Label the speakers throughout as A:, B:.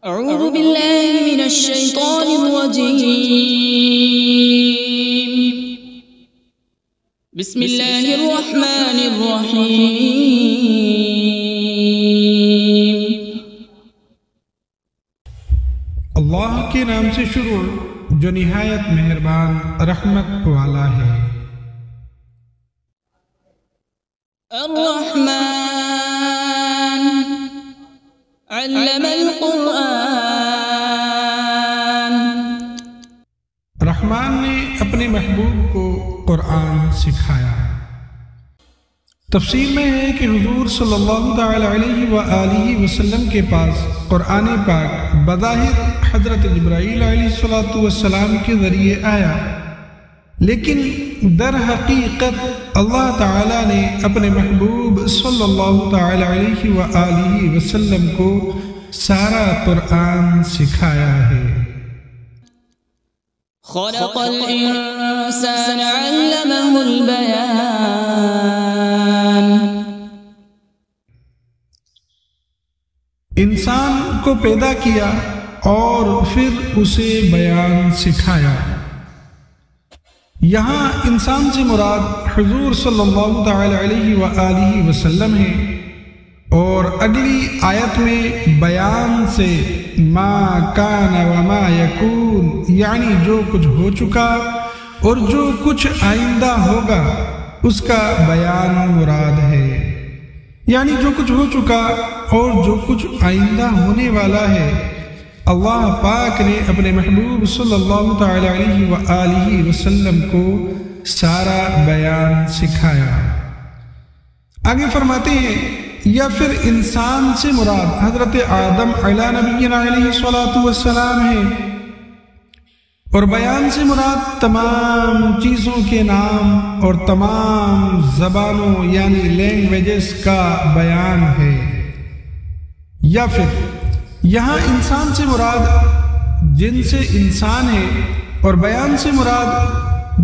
A: أعوذ بالله من الشيطان الرجيم. بسم الله الرحمن الرحيم.
B: اللہ کے نام سے شروع جو نہایت مہربان رحمت والا ہے۔
A: الرحمن علم القرآن.
B: رحمان نے اپنے محبوب کو قرآن سکھایا۔ تفسیر میں ہے کہ حضور صلی اللہ تعالی علیہ وآلہ وسلم کے پاس قرآن پاک بظاہر حضرت جبرائیل علیہ السلام کے ذریعے آیا، لیکن در حقیقت اللہ تعالی نے اپنے محبوب صلی اللہ تعالی علیہ وآلہ وسلم کو سارا قرآن سکھایا ہے۔
A: خلق الإنسان علمه البيان.
B: انسان کو پیدا کیا اور پھر اسے بیان سکھایا۔ یہاں انسان سے مراد حضور صلی اللہ تعالی علیہ وآلہ وسلم ہے، اور اگلی آیت میں بیان سے ما کان وما یکون، یعنی جو کچھ ہو چکا اور جو کچھ آئندہ ہوگا اس کا بیان مراد ہے۔ یعنی جو کچھ ہو چکا اور جو کچھ آئندہ ہونے والا ہے، اللہ پاک نے اپنے محبوب صلی اللہ تعالی علیہ وآلہ وسلم کو سارا بیان سکھایا۔ آگے فرماتے ہیں یا پھر انسان سے مراد حضرت آدم علیہ نبینا علیہ السلام ہے، اور بیان سے مراد تمام چیزوں کے نام اور تمام زبانوں یعنی لینگویجز کا بیان ہے۔ یا پھر یہاں انسان سے مراد جن سے انسان ہے، اور بیان سے مراد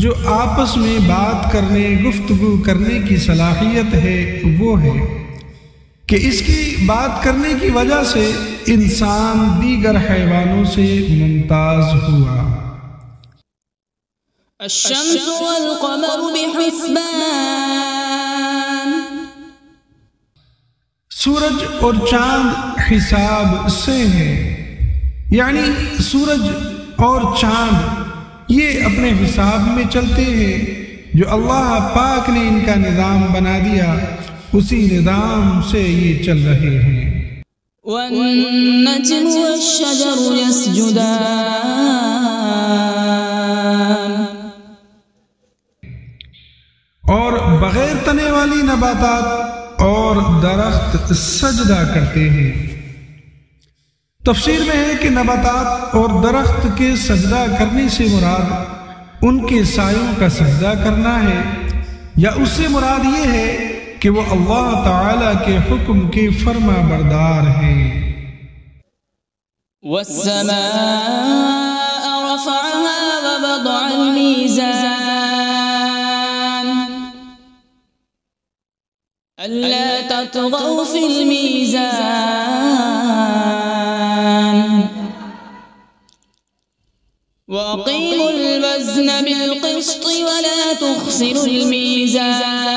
B: جو آپس میں بات کرنے گفتگو کرنے کی صلاحیت ہے وہ ہے کہ اس کی بات کرنے کی وجہ سے انسان دیگر حیوانوں سے ممتاز ہوا۔
A: الشمس والقمر بحسبان.
B: سورج اور چاند حساب سے ہے، یعنی سورج اور چاند یہ اپنے حساب میں چلتے ہیں، جو اللہ پاک نے ان کا نظام بنا دیا، اسی نظام سے یہ چل رہے ہیں۔
A: والنجم والشجر يسجدان.
B: اور بغیر تنے والی نباتات اور درخت سجدہ کرتے ہیں۔ تفسیر میں ہے کہ نباتات اور درخت کے سجدہ کرنے سے مراد ان کے سایوں کا سجدہ کرنا ہے، یا اس سے مراد یہ ہے کہ وہ اللہ تعالی کے حکم کے فرما بردار ہیں۔
A: والسماء رفعها ووضع الميزان. ألا تطغوا في الميزان وأقيموا الوزن بالقسط ولا تخسروا الميزان.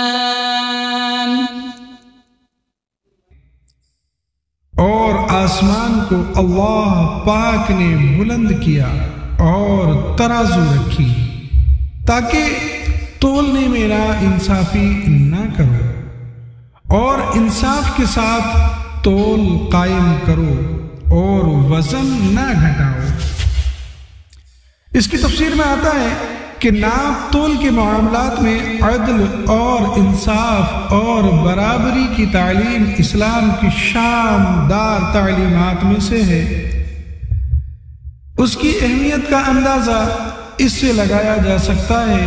B: اور آسمان کو اللہ پاک نے بلند کیا اور ترازو رکھی تاکہ تولنے میں نا انصافی نہ کرو، اور انصاف کے ساتھ تول قائم کرو اور وزن نہ گھٹاؤ۔ اس کی تفسیر میں آتا ہے کہ ناپ تول کے معاملات میں عدل اور انصاف اور برابری کی تعلیم اسلام کی شاندار تعلیمات میں سے ہے۔ اس کی اہمیت کا اندازہ اس سے لگایا جا سکتا ہے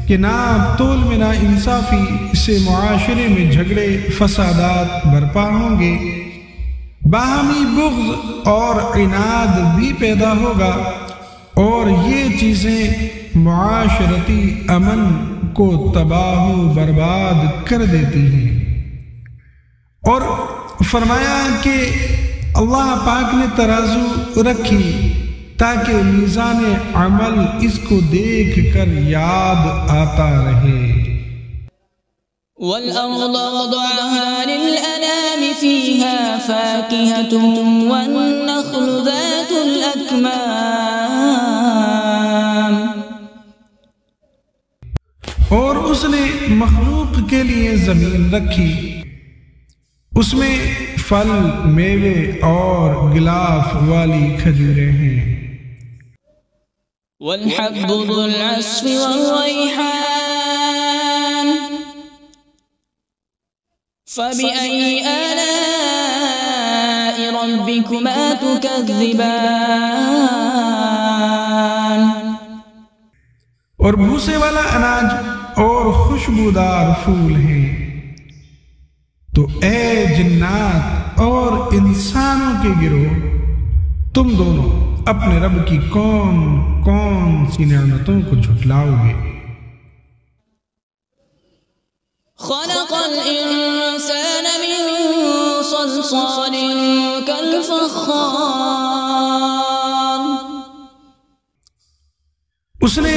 B: کہ ناپ تول میں نا انصافی سے معاشرے میں جھگڑے فسادات برپا ہوں گے، باہمی بغض اور عناد بھی پیدا ہوگا، اور یہ چیزیں معاشرتی امن کو تباہ و برباد کر دیتی ہیں۔ اور فرمایا کہ اللہ پاک نے ترازو رکھی تاکہ میزان عمل اس کو دیکھ کر یاد آتا رہے۔
A: وَالْأَرْضَ وَضَعَهَا لِلْأَنَامِ فِيهَا فَاكِهَةٌ وَالنَّخْلُ ذَاتُ الْأَكْمَامِ،
B: اور اس نے مخلوق کے لیے زمین رکھی، اس میں پھل، میوے اور غلاف والی کھجوریں ہیں۔
A: وَالْحَبُّ ذُو الْعَصْفِ وَالرَّيْحَانُ فَبِأَيِّ آلَاءِ رَبِّكُمَا تُكَذِّبَانِ،
B: اور بھوسے والا اناج اور خوشبودار پھول ہیں۔ تو اے جنات اور انسانوں کے گروہ، تم دونوں اپنے رب کی کون کون سی نعمتوں کو جھٹلاؤ گے؟
A: خلق الانسان من صلصال كالفخار،
B: اس نے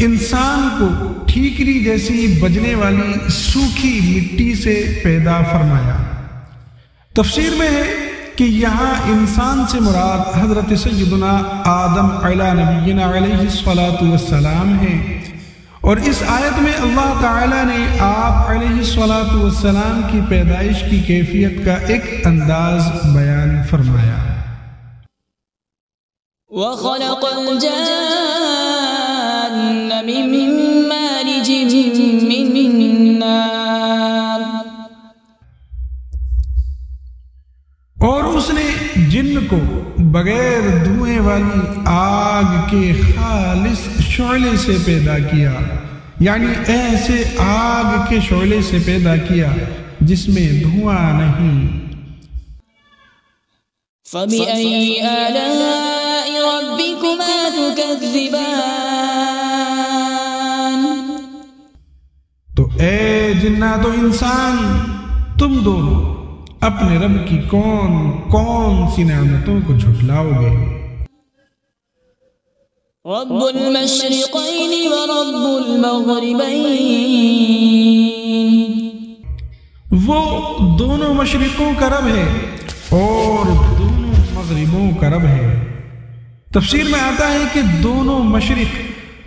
B: انسان کو ٹھیکری جیسی بجنے والی سوکھی مٹی سے پیدا فرمایا۔ تفسیر میں ہے کہ یہاں انسان سے مراد حضرت سیدنا آدم علیہ نبینا علیہ السلام ہے، اور اس آیت میں اللہ تعالی نے آپ علیہ السلام کی پیدائش کی کیفیت کا ایک انداز بیان فرمایا۔
A: وَخَلَقَ الْجَانَّ مِن مَّارِجٍ مِّن نَّارٍ،
B: اور اس نے جن کو بغیر دھوئیں والی آگ کے خالص شعلے سے پیدا کیا، یعنی ایسے آگ کے شعلے سے پیدا کیا جس میں دھواں نہیں۔
A: فَبِأَيِّ آلَاءِ رَبِّكُمَا تُكَذِّبَانِ،
B: تو اے جنات و انسان، تم دونوں اپنے رب کی کون کون سی نعمتوں کو جھٹلاؤ گے؟
A: رب المشرقین ورب المغربین،
B: وہ دونوں مشرقوں کا رب ہے اور دونوں مغربوں کا رب ہے۔ تفسیر میں آتا ہے کہ دونوں مشرق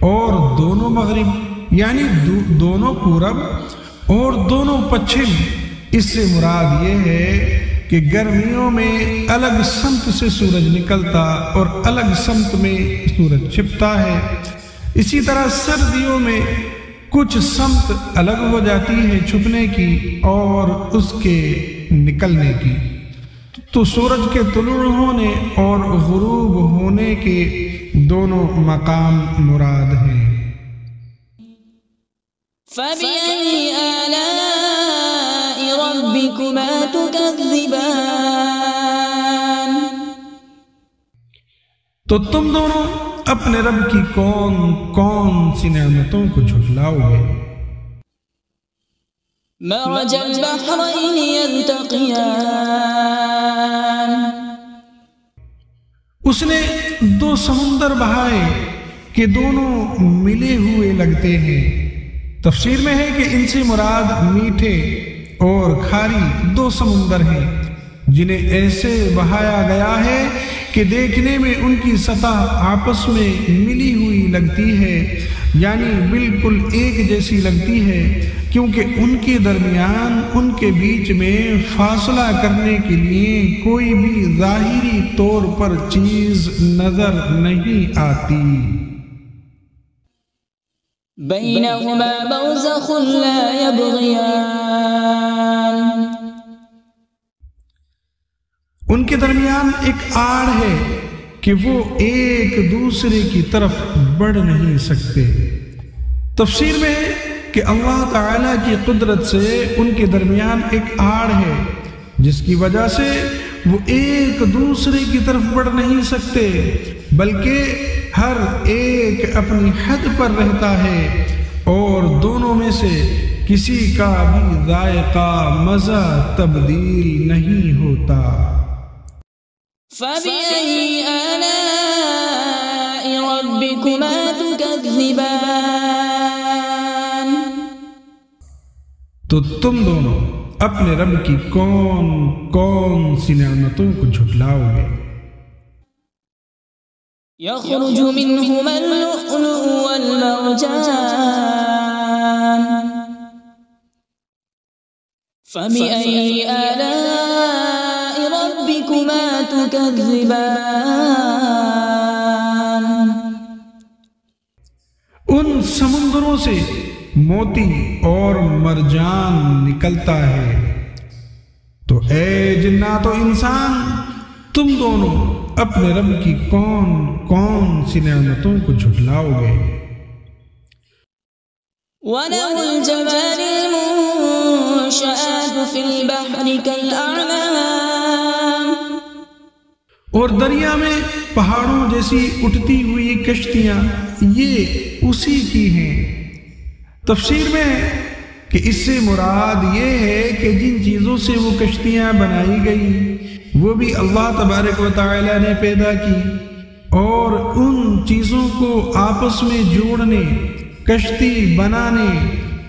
B: اور دونوں مغرب، یعنی دونوں پورب اور دونوں پچھم، اس سے مراد یہ ہے کہ گرمیوں میں الگ سمت سے سورج نکلتا اور الگ سمت میں سورج چھپتا ہے، اسی طرح سردیوں میں کچھ سمت الگ ہو جاتی ہے چھپنے کی اور اس کے نکلنے کی۔ تو سورج کے طلوع ہونے اور غروب ہونے کے دونوں مقام مراد ہیں۔
A: فَبِأَيِّ آلَاءِ رَبِّكُمَا تُكَذِّبَانِ،
B: تو تم دونوں اپنے رب کی کون کون سی نعمتوں کو جھٹلاؤ گے؟
A: مرج البحرین یلتقیان،
B: اس نے دو سمندر بہائے کہ دونوں ملے ہوئے لگتے ہیں۔ تفسیر میں ہے کہ ان سے مراد میٹھے اور کھاری دو سمندر ہیں جنہیں ایسے بہایا گیا ہے کہ دیکھنے میں ان کی سطح آپس میں ملی ہوئی لگتی ہے، یعنی بالکل ایک جیسی لگتی ہے، کیونکہ ان کے درمیان ان کے بیچ میں فاصلہ کرنے کے لیے کوئی بھی ظاہری طور پر چیز نظر نہیں آتی۔
A: بینہما برزخ لا یبغیان،
B: ان کے درمیان ایک آڑ ہے کہ وہ ایک دوسرے کی طرف بڑھ نہیں سکتے۔ تفسیر میں ہے کہ اللہ تعالیٰ کی قدرت سے ان کے درمیان ایک آڑ ہے جس کی وجہ سے وہ ایک دوسرے کی طرف بڑھ نہیں سکتے، بلکہ ہر ایک اپنی حد پر رہتا ہے اور دونوں میں سے کسی کا بھی ذائقہ مزہ تبدیل نہیں ہوتا۔
A: فبأي آلاء ربكما تكذبان؟
B: تو تم دونوں اپنے رب کی کون کون سی نعمتوں کو جھٹلاؤ گے؟
A: يخرج منهما اللؤلؤ والمرجان فبأي آلاء ربكما تكذبان؟
B: ان سمندروں سے موتی اور مرجان نکلتا ہے۔ تو اے جنات و انسان، تم دونوں اپنے رب کی کون کون سی نعمتوں کو جھٹلاؤ گے؟
A: وَلَهُ الْجَوَارِ الْمُنشَآتُ فِي الْبَحْرِ كَالْأَعْلَامِ،
B: اور دریا میں پہاڑوں جیسی اٹھتی ہوئی کشتیاں یہ اسی کی ہیں۔ تفسیر میں ہے کہ اس سے مراد یہ ہے کہ جن چیزوں سے وہ کشتیاں بنائی گئی وہ بھی اللہ تبارک و تعالی نے پیدا کی، اور ان چیزوں کو آپس میں جوڑنے، کشتی بنانے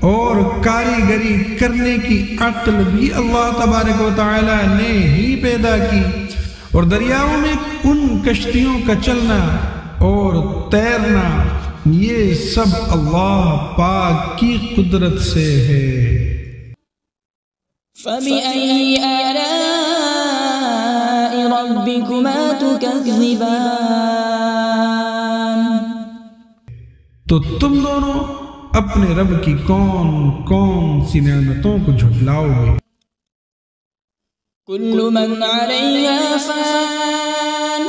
B: اور کاریگری کرنے کی عقل بھی اللہ تبارک و تعالی نے ہی پیدا کی، اور دریاؤں میں ان کشتیوں کا چلنا اور تیرنا یہ سب اللہ پاک کی قدرت سے ہے۔
A: فَبِأَيِّ آلَاءِ رَبِّكُمَا تُكَذِّبَانِ؟
B: تو تم دونوں اپنے رب کی کون کون سی نعمتوں کو جھٹلاؤ گے؟
A: كُلُّ مَنْ عَلَيْهَا فَانٍ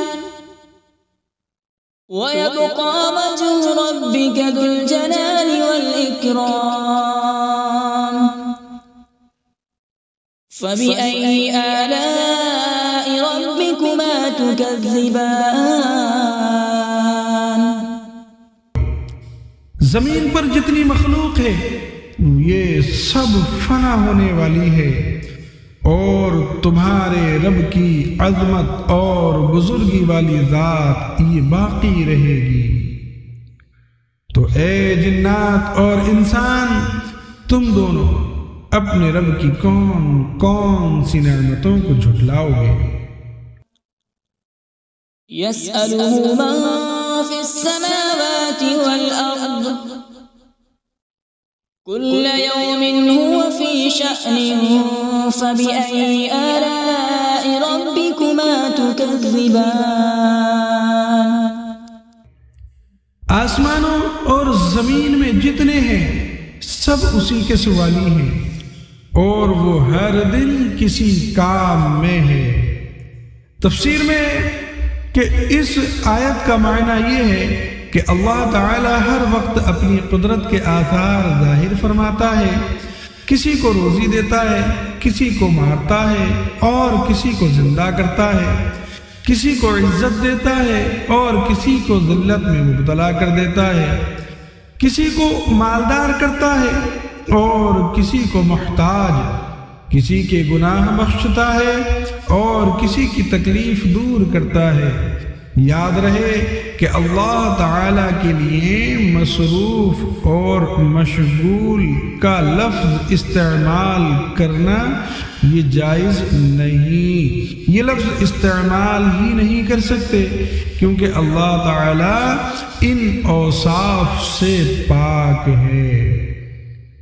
A: وَيَبْقَى وَجْهُ رَبِّكَ ذُو الْجَلَالِ وَالْإِكْرَامِ فَبِأَيِّ آلَاءِ رَبِّكُمَا تُكَذِّبَانِ؟
B: زمین پر جتنی مخلوق ہے یہ سب فنا ہونے والی ہے، اور تمہارے رب کی عظمت اور بزرگی والی ذات یہ باقی رہے گی۔ تو اے جنات اور انسان، تم دونوں اپنے رب کی کون کون سی نعمتوں کو جھٹلاؤ گے؟
A: يَسْأَلُهُ مَن فِي السَّمَاوَاتِ وَالْأَرْضِ كُلَّ يَوْمٍ هُوَ فِي شَأْنٍ فَبِأَيِّ آلَاءِ رَبِّكُمَا تُكَذِّبَانِ؟
B: آسمانوں اور زمین میں جتنے ہیں سب اسی کے سوالی ہیں، اور وہ ہر دن کسی کام میں ہے۔ تفسیر میں کہ اس آیت کا معنی یہ ہے کہ اللہ تعالی ہر وقت اپنی قدرت کے آثار ظاہر فرماتا ہے، کسی کو روزی دیتا ہے، کسی کو مارتا ہے اور کسی کو زندہ کرتا ہے، کسی کو عزت دیتا ہے اور کسی کو ذلت میں مبتلا کر دیتا ہے، کسی کو مالدار کرتا ہے اور کسی کو محتاج، کسی کے گناہ بخشتا ہے اور کسی کی تکلیف دور کرتا ہے۔ یاد رہے کہ اللہ تعالی کے لیے مصروف اور مشغول کا لفظ استعمال کرنا یہ جائز نہیں، یہ لفظ استعمال ہی نہیں کر سکتے کیونکہ اللہ تعالی ان اوصاف سے پاک ہے۔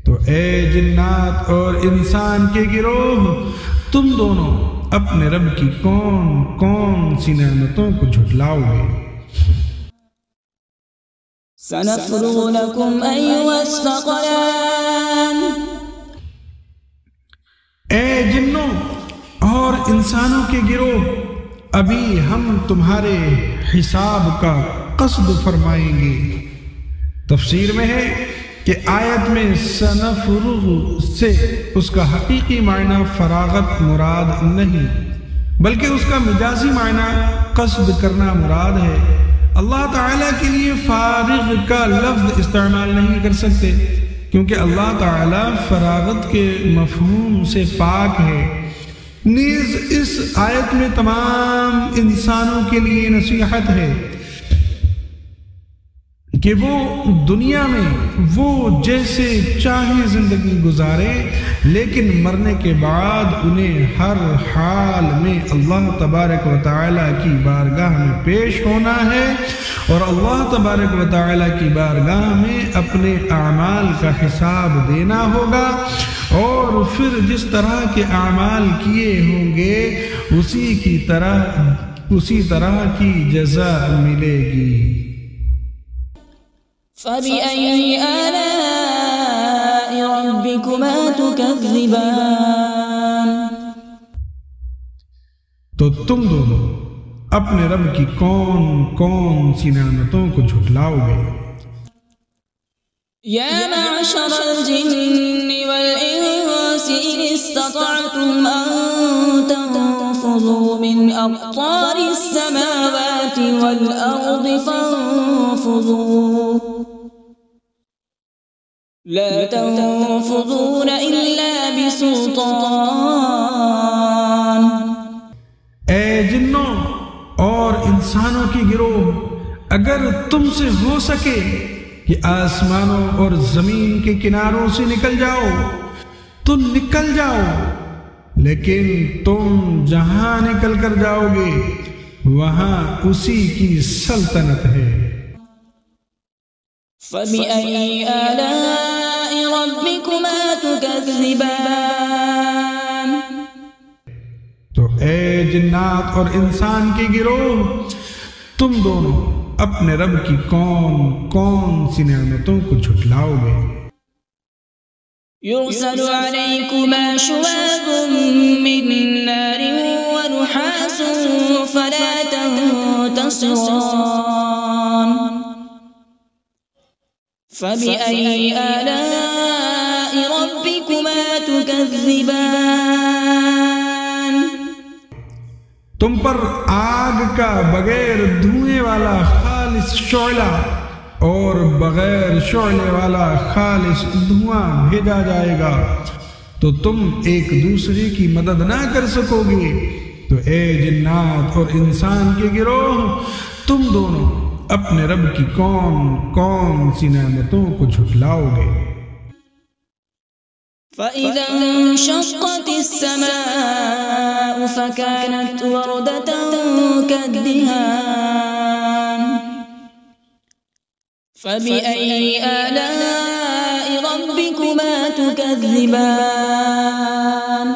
B: تو اے جنات اور انسان کے گروہ، تم دونوں اپنے رب کی کون کون سی نعمتوں کو جھٹلاؤ گے؟
A: سَنَفْرُغُ لَكُمْ أَيُّهَ الثَّقَلَانِ؟
B: اے جنوں اور انسانوں کے گروہ، ابھی ہم تمہارے حساب کا قصد فرمائیں گے۔ تفسیر میں ہے کہ آیت میں سنفرغ سے اس کا حقیقی معنی فراغت مراد نہیں بلکہ اس کا مجازی معنی قصد کرنا مراد ہے۔ اللہ تعالیٰ کے لیے فارغ کا لفظ استعمال نہیں کر سکتے کیونکہ اللہ تعالیٰ فراغت کے مفہوم سے پاک ہے، نیز اس آیت میں تمام انسانوں کے لیے نصیحت ہے کہ وہ دنیا میں وہ جیسے چاہیں زندگی گزارے، لیکن مرنے کے بعد انہیں ہر حال میں اللہ تبارک و تعالیٰ کی بارگاہ میں پیش ہونا ہے، اور اللہ تبارک و تعالیٰ کی بارگاہ میں اپنے اعمال کا حساب دینا ہوگا، اور پھر جس طرح کے اعمال کیے ہوں گے اسی طرح کی جزا ملے گی۔
A: فبأي آلاء ربكما تكذبان؟
B: تو تم دونوں اپنے رب کی کون کون سی نعمتوں کو جھٹلاؤ گے؟
A: يا معشر الجن والإنس إن استطعتم أن تنفذوا من أقطار السماوات والأرض فانفذوا لا تنفذون إلا بسلطان۔
B: اے جنوں اور انسانوں کی گروہ، اگر تم سے ہو سکے کہ آسمانوں اور زمین کے کناروں سے نکل جاؤ تو نکل جاؤ، لیکن تم جہاں نکل کر جاؤ گے وہاں اسی کی سلطنت ہے۔
A: فبأي آلاء ربكما تكذبان؟
B: تو اے جنات اور انسان کی گروہ، تم دونوں اپنے رب کی کون کون سی نعمتوں کو جھٹلاؤ گے؟
A: يرسل عليكما شواظ من نار ونحاس فلا تنتصران۔ فبأي آلاء ربكما تكذبان؟
B: تم پر آگ کا بغیر دھوئیں والا خالص شعلہ اور بغیر شعلے والا خالص دھواں بھیجا جائے گا، تو تم ایک دوسرے کی مدد نہ کر سکو گے۔ تو اے جنات اور انسان کے گروہ، تم دونوں اپنے رب کی کون کون سی نعمتوں کو جھٹلاؤ گے؟
A: فإذا انشقت السماء فكانت وردة كالدهان۔ فبأي آلاء ربكما تكذبان؟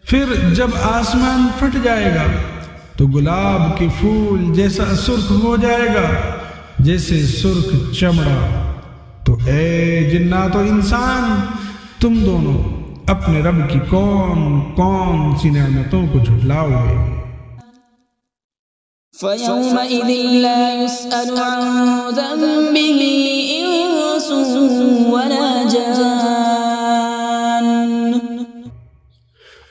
B: پھر جب آسمان پھٹ جائے گا تو گلاب کے پھول جیسا سرخ ہو جائے گا جیسے سرخ چمڑا۔ تو اے جنات و انسان، تم دونوں اپنے رب کی کون کون سی نعمتوں کو جھٹلاؤ گے؟
A: فيومئذ لا يسأل عن ذنبه إنس ولا جان۔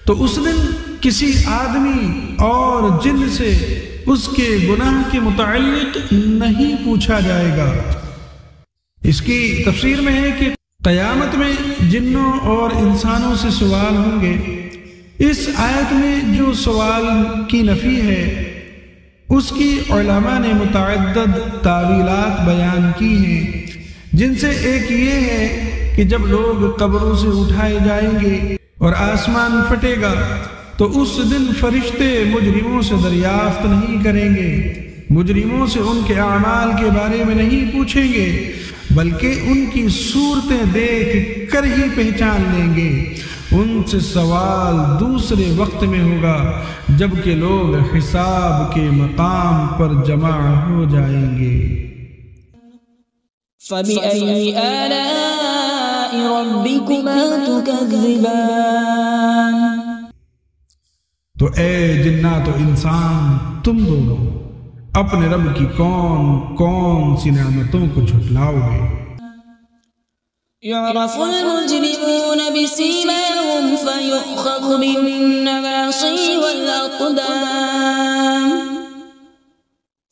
B: تو اس دن کسی آدمی اور جن سے اس کے گناہ کے متعلق نہیں پوچھا جائے گا۔ اس کی تفسیر میں ہے کہ قیامت میں جنوں اور انسانوں سے سوال ہوں گے۔ اس آیت میں جو سوال کی نفی ہے اس کی علماء نے متعدد تعویلات بیان کی ہیں، جن سے ایک یہ ہے کہ جب لوگ قبروں سے اٹھائے جائیں گے اور آسمان پھٹے گا تو اس دن فرشتے مجرموں سے دریافت نہیں کریں گے، مجرموں سے ان کے اعمال کے بارے میں نہیں پوچھیں گے، بلکہ ان کی صورتیں دیکھ کر ہی پہچان لیں گے۔ ان سے سوال دوسرے وقت میں ہوگا جبکہ لوگ حساب کے مقام پر جمع ہو جائیں گے۔
A: فبأي آلاء ربكما تكذبان؟
B: تو اے جنات و انسان، تم دونوں اپنے رب کی کون کون سی نعمتوں کو جھٹلاؤ گے؟
A: يعرف المجرمون بسيماهم فيؤخذ بالنواصي والأقدام۔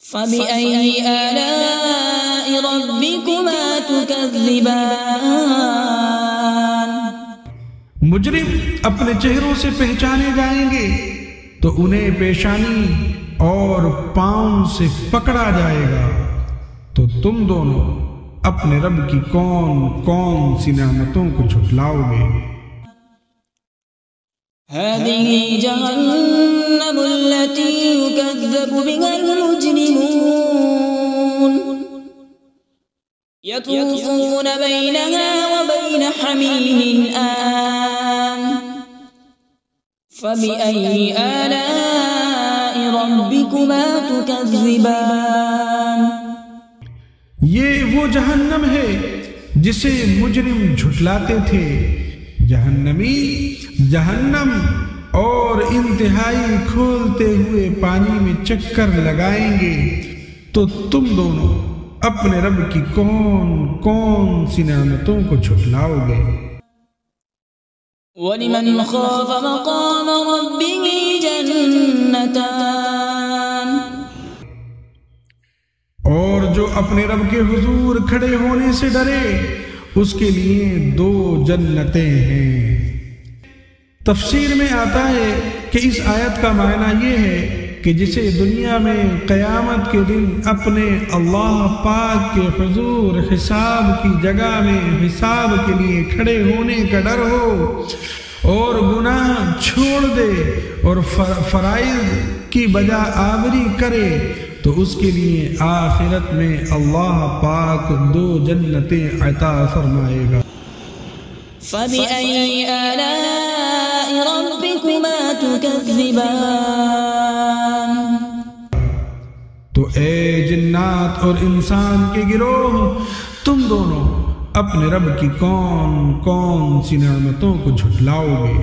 A: فبأي آلاء ربكما تكذبان؟
B: مجرم اپنے چہروں سے پہچانے جائیں گے تو انہیں پیشانی اور پاؤں سے پکڑا جائے گا، تو تم دونوں اپنے رب کی کون کون سی نعمتوں کو جھٹلاؤ گے؟
A: هذه جهنم التي يكذب بها المجرمون يطوفون بينها وبين حميم آن فبأي آلاء ربكما تكذبان۔
B: یہ وہ جہنم ہے جسے مجرم جھٹلاتے تھے، جہنمی جہنم اور انتہائی کھولتے ہوئے پانی میں چکر لگائیں گے، تو تم دونوں اپنے رب کی کون کون سی نعمتوں کو جھٹلاؤ گے؟
A: وَلِمَنْ خَافَ مَقَامَ رَبِّهِ جَنَّتَانِ،
B: اور جو اپنے رب کے حضور کھڑے ہونے سے ڈرے اس کے لیے 2 جنتیں ہیں۔ تفسیر میں آتا ہے کہ اس آیت کا معنی یہ ہے کہ جسے دنیا میں قیامت کے دن اپنے اللہ پاک کے حضور حساب کی جگہ میں حساب کے لیے کھڑے ہونے کا ڈر ہو اور گناہ چھوڑ دے اور فرائض کی بجا آوری کرے، تو اس کے لیے آخرت میں اللہ پاک 2 جنتیں عطا فرمائے گا۔
A: فَبِأَيِّ آلَاءِ رَبِّكُمَا تُكَذِّبَانِ۔
B: تو اے جنات اور انسان کے گروہ، تم دونوں اپنے رب کی کون کون سی نعمتوں کو جھٹلاؤ گے؟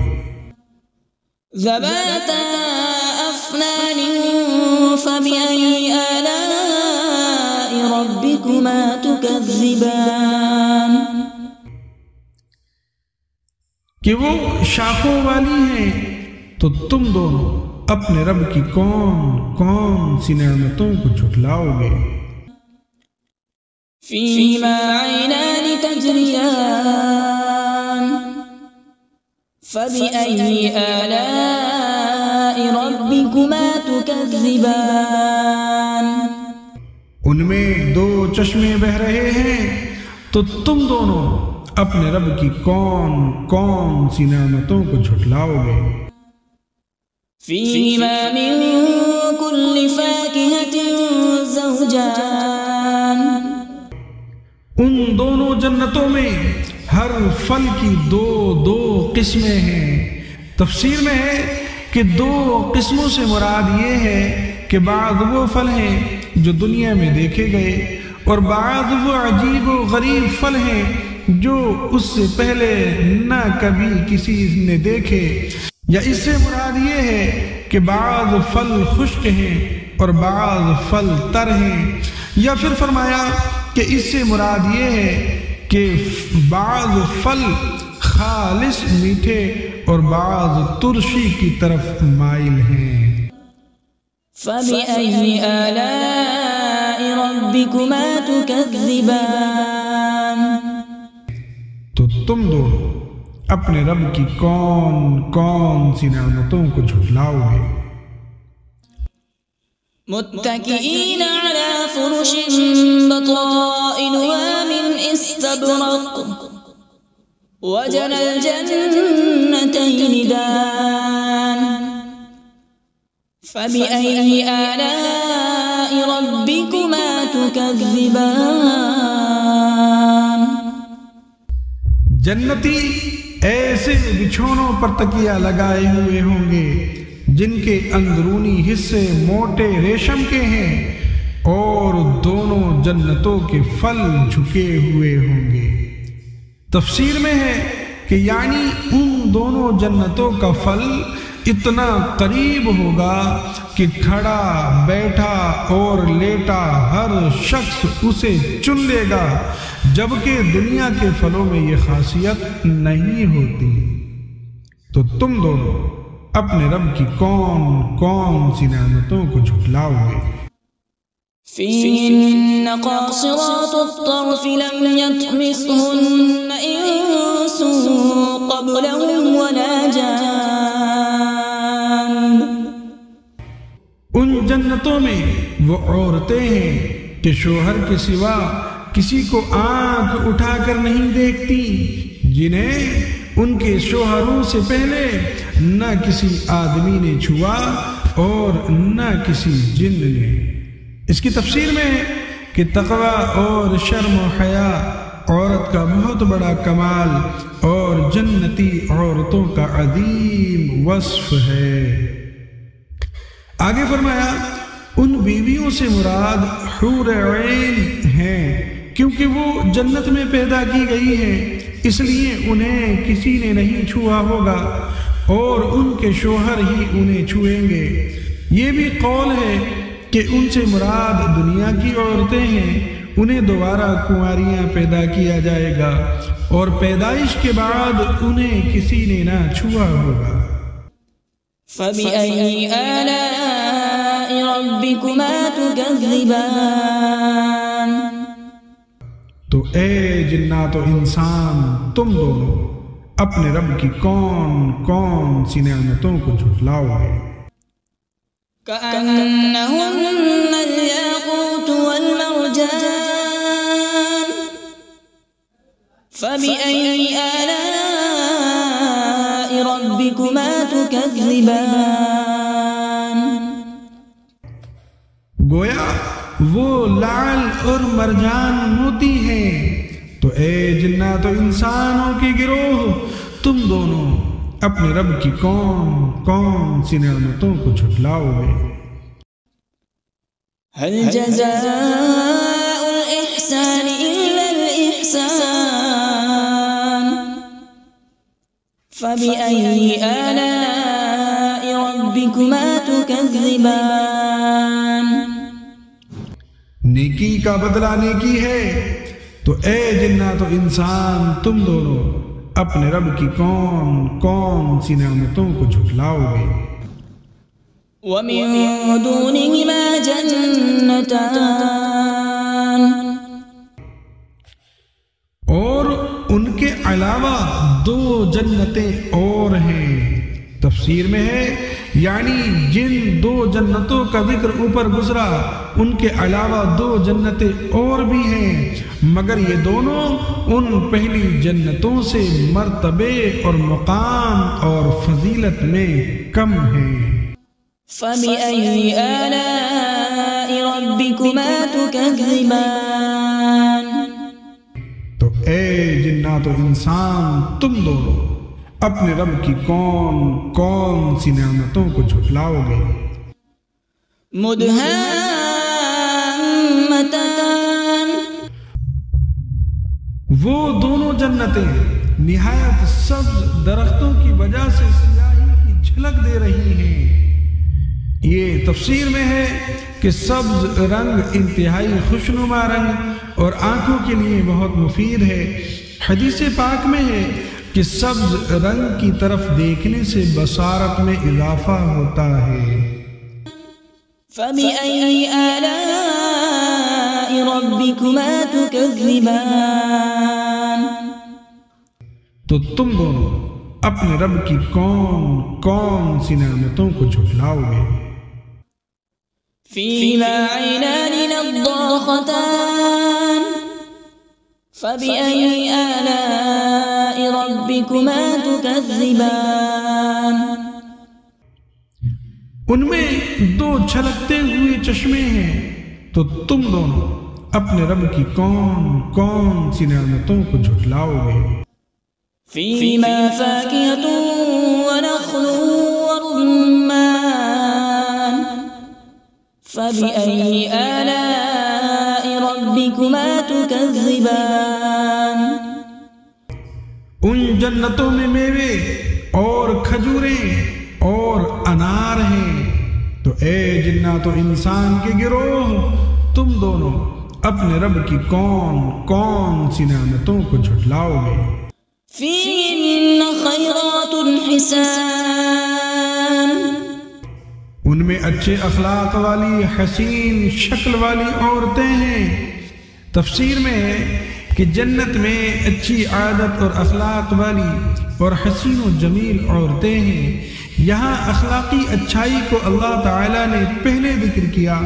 A: ذَوَاتَا أَفْنَانٍ فَبِأَيِّ آلَاءِ رَبِّكُمَا تُكَذِّبَانِ۔
B: کہ وہ شاخوں والی ہیں، تو تم دونوں اپنے رب کی کون کون سی نعمتوں کو جھٹلاؤ گے؟
A: فِيهِمَا عَيْنَانِ تَجْرِيَانِ فَبِأَيِّ آلَاءِ رَبِّكُمَا تُكَذِّبَانِ۔
B: ان میں 2 چشمے بہہ رہے ہیں، تو تم دونوں اپنے رب کی کون کون سی نعمتوں کو جھٹلاؤ گے؟
A: فِيهِمَا مِن كُلِّ فَاكِهَةٍ زَوْجَانِ۔
B: ان دونوں جنتوں میں ہر پھل کی 2 قسمیں ہیں۔ تفسیر میں ہے کہ 2 قسموں سے مراد یہ ہے کہ بعض وہ پھل ہیں جو دنیا میں دیکھے گئے اور بعض وہ عجیب و غریب پھل ہیں جو اس سے پہلے نہ کبھی کسی نے دیکھے، یا اس سے مراد یہ ہے کہ بعض پھل خشک ہیں اور بعض پھل تر ہیں، یا پھر فرمایا کہ اس سے مراد یہ ہے کہ بعض پھل خالص میٹھے اور بعض ترشی کی طرف مائل ہیں۔
A: فَبِأَيِّ آلَاءِ رَبِّكُمَا تُكَذِّبَانِ۔
B: تو تم دونوں اپنے رب کی کون کون سی نعمتوں کو جھٹلاؤ گے؟
A: متكئين على فرش بطائنها من استبرق وجنى الجنتين دان فبأي آلاء ربكما تكذبان۔
B: جنتی ایسے بچھونوں پر تکیہ لگائے ہوئے ہوں گے جن کے اندرونی حصے موٹے ریشم کے ہیں، اور دونوں جنتوں کے پھل جھکے ہوئے ہوں گے۔ تفسیر میں ہے کہ یعنی ان دونوں جنتوں کا پھل اتنا قریب ہوگا کہ کھڑا بیٹھا اور لیٹا ہر شخص اسے چن لے گا، جبکہ دنیا کے پھلوں میں یہ خاصیت نہیں ہوتی۔ تو تم دونوں اپنے رب کی کون کون سی نعمتوں کو جھٹلاؤ گے؟
A: فيهن قاصرات الطرف لم يطمثهن إنس قبلهم ولا جان.
B: ان جنتوں میں وہ عورتیں ہیں کہ شوہر کے سوا کسی کو آنکھ اٹھا کر نہیں دیکھتی، جنہیں ان کے شوہروں سے پہلے نہ کسی آدمی نے چھوا اور نہ کسی جن نے. اس کی تفسیر میں ہے کہ تقوی اور شرم و حیا عورت کا بہت بڑا کمال اور جنتی عورتوں کا عظیم وصف ہے. آگے فرمایا ان بیویوں سے مراد حور عین ہیں، کیونکہ وہ جنت میں پیدا کی گئی ہیں، اس لیے انہیں کسی نے نہیں چھوا ہوگا اور ان کے شوہر ہی انہیں چھوئیں گے. یہ بھی قول ہے کہ ان سے مراد دنیا کی عورتیں ہیں، انہیں دوبارہ کنواریاں پیدا کیا جائے گا اور پیدائش کے بعد انہیں کسی نے نہ چھوا ہوگا.
A: فَبِأَيِّ آلَاءِ رَبِّكُمَا تُكَذِّبَانِ.
B: تو اے جنات و انسان، تم دونوں اپنے رب کی کون کون سی نعمتوں کو جھٹلاؤ گے؟
A: كأنهن الياقوت والمرجان. فبأي آلاء ربكما تكذبان.
B: گویا وہ لعل اور مرجان موتی ہیں. تو اے جنات و انسانوں کے گروہ، تم دونوں اپنے رب کی کون کون سی نعمتوں کو جھٹلاؤ گے؟
A: هل جزاء الإحسان إلا الإحسان. فبأي آلاء ربكما تكذبان.
B: نیکی کا بدلہ نیکی ہے. تو اے جنات و انسان، تم دونوں اپنے رب کی کون کون سی نعمتوں کو جھٹلاؤ گے؟
A: ومن دونهما جنتان.
B: اور ان کے علاوہ دو جنتیں اور ہیں. تفسیر میں ہے یعنی جن دو جنتوں کا ذکر اوپر گزرا ان کے علاوہ دو جنتیں اور بھی ہیں، مگر یہ دونوں ان پہلی جنتوں سے مرتبے اور مقام اور فضیلت میں کم ہیں.
A: فبأي آلاء ربكما تكذبان.
B: تو اے جنات و انسان، تم دونوں اپنے رب کی کون کون سی نعمتوں کو جھٹلاؤ گے؟
A: مدہامتان.
B: وہ دونوں جنتیں نہایت سبز درختوں کی وجہ سے سیاہی کی جھلک دے رہی ہیں. یہ تفسیر میں ہے کہ سبز رنگ انتہائی خوشنما رنگ اور آنکھوں کے لیے بہت مفید ہے. حدیث پاک میں ہے کہ سبز رنگ کی طرف دیکھنے سے بصارت میں اضافہ ہوتا ہے.
A: فبأي آلاء ربكما تكذبان.
B: تو تم دونوں اپنے رب کی کون کون سی نعمتوں کو جھٹلاؤ گے؟
A: فيهما عينان نضاختان. فبأي آلاء ربكما تكذبان.
B: ان میں دو چھلکتے ہوئے چشمے ہیں. تو تم دونوں اپنے رب کی کون کون سی نعمتوں کو جھٹلاؤ گے؟
A: فيهما فاكهة ونخل ورمان. فبأي آلاء ربكما تكذبان.
B: ان جنتوں میں میوے اور کھجوریں اور انار ہیں. تو اے جنات و انسان کے گروہ، تم دونوں اپنے رب کی کون کون سی نعمتوں کو جھٹلاؤ گے؟
A: فيهن خيرات حسان.
B: ان میں اچھے اخلاق والی حسین شکل والی عورتیں ہیں۔ تفسیر میں ہے کہ جنت میں اچھی عادت اور اخلاق والی اور حسین و جمیل عورتیں ہیں۔ یہاں اخلاقی اچھائی کو اللہ تعالیٰ نے پہلے ذکر کیا۔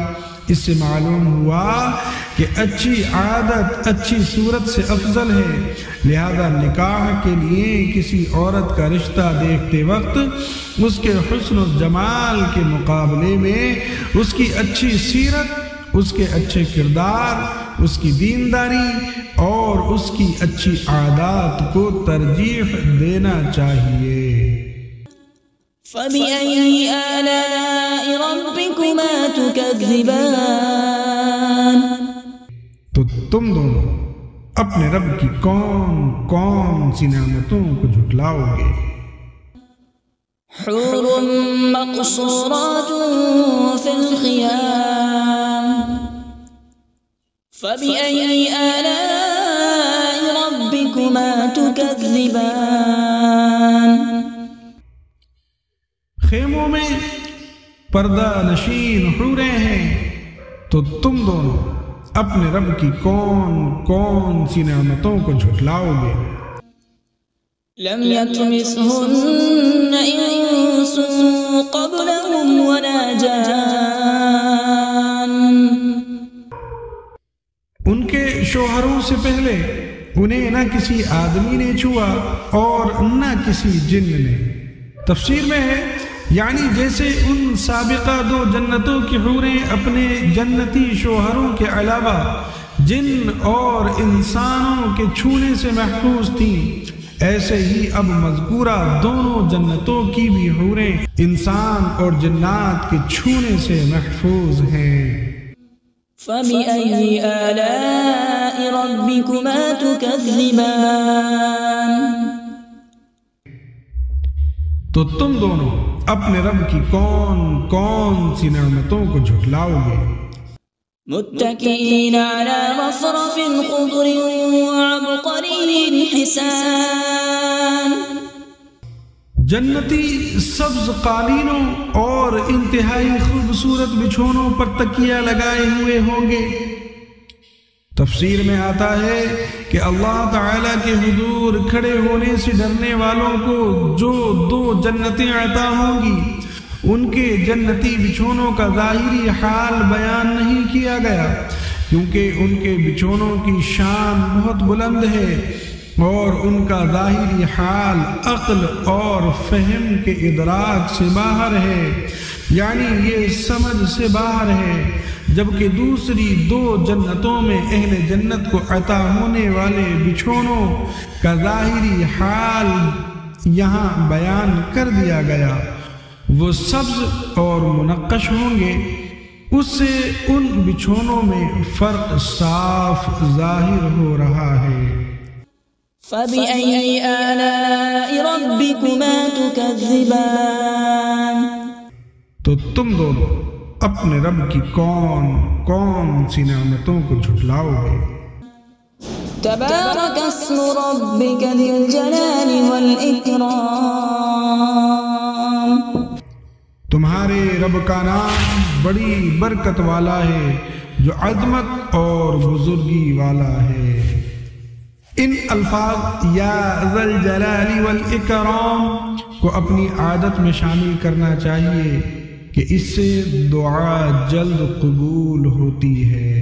B: اس سے معلوم ہوا کہ اچھی عادت اچھی صورت سے افضل ہے، لہذا نکاح کے لیے کسی عورت کا رشتہ دیکھتے وقت اس کے حسن و جمال کے مقابلے میں اس کی اچھی سیرت، اس کے اچھے کردار، اس کی دینداری اور اس کی اچھی عادات کو ترجیح دینا چاہیے۔
A: فَبِأَيِّ آلَاءِ رَبِّكُمَا تُكَذِّبَانِ،
B: تو تم دونوں اپنے رب کی کون کون سی نعمتوں کو جھٹلاؤ گے؟
A: حور مقصورات فی الخیام، فَبِأَيِّ آلَاءِ رَبِّكُمَا تُكَذِّبَانِ،
B: خیموں میں پردہ نشین حوریں ہیں، تو تم دونوں اپنے رب کی کون کون سی نعمتوں کو جھٹلاؤ گے؟
A: لم يطمثهن انس قبلهم ولا جان،
B: ان کے شوہروں سے پہلے انہیں نہ کسی آدمی نے چھوا اور نہ کسی جن نے۔ تفسیر میں ہے یعنی جیسے ان سابقہ دو جنتوں کی حوریں اپنے جنتی شوہروں کے علاوہ جن اور انسانوں کے چھونے سے محفوظ تھیں، ایسے ہی اب مذکورہ دونوں جنتوں کی بھی حوریں انسان اور جنات کے چھونے سے محفوظ ہیں۔
A: فَبِأَيِّ آلَاءِ رَبِّكُمَا تُكَذِّبَانِ،
B: تو تم دونوں اپنے رب کی کون کون سی نعمتوں کو جھٹلاؤ گے؟
A: متكئين على رفرف خضر وعبقري حسان،
B: جنتی سبز قالینوں اور انتہائی خوبصورت بچھونوں پر تکیہ لگائے ہوئے ہوں گے۔ تفسیر میں آتا ہے کہ اللہ تعالیٰ کے حضور کھڑے ہونے سے ڈرنے والوں کو جو دو جنتیں عطا ہوں گی، ان کے جنتی بچھونوں کا ظاہری حال بیان نہیں کیا گیا، کیونکہ ان کے بچھونوں کی شان بہت بلند ہے اور ان کا ظاہری حال عقل اور فہم کے ادراک سے باہر ہے، یعنی یہ سمجھ سے باہر ہے، جبکہ دوسری دو جنتوں میں اہل جنت کو عطا ہونے والے بچھونوں کا ظاہری حال یہاں بیان کر دیا گیا۔ وہ سبز اور منقش ہوں گے، اس سے ان بچھونوں میں فرق صاف ظاہر ہو رہا ہے۔
A: فَبِأَيِّ آلَاءِ رَبِّكُمَا تُكَذِّبَانِ،
B: تو تم دونوں اپنے رب کی کون کون سی نعمتوں کو جھٹلاؤ گے؟
A: تبارک اسم ربک ذی الجلال والإکرام،
B: تمہارے رب کا نام بڑی برکت والا ہے جو عظمت اور بزرگی والا ہے۔ ان الفاظ یا ذی الجلال والاکرام کو اپنی عادت میں شامل کرنا چاہیے کہ اس سے دعا جلد قبول ہوتی ہے۔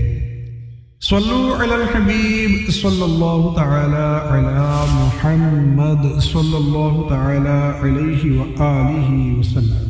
B: صلو علی الحبیب صلی اللہ تعالی علی محمد صلی اللہ تعالی علیہ وآلہ وسلم۔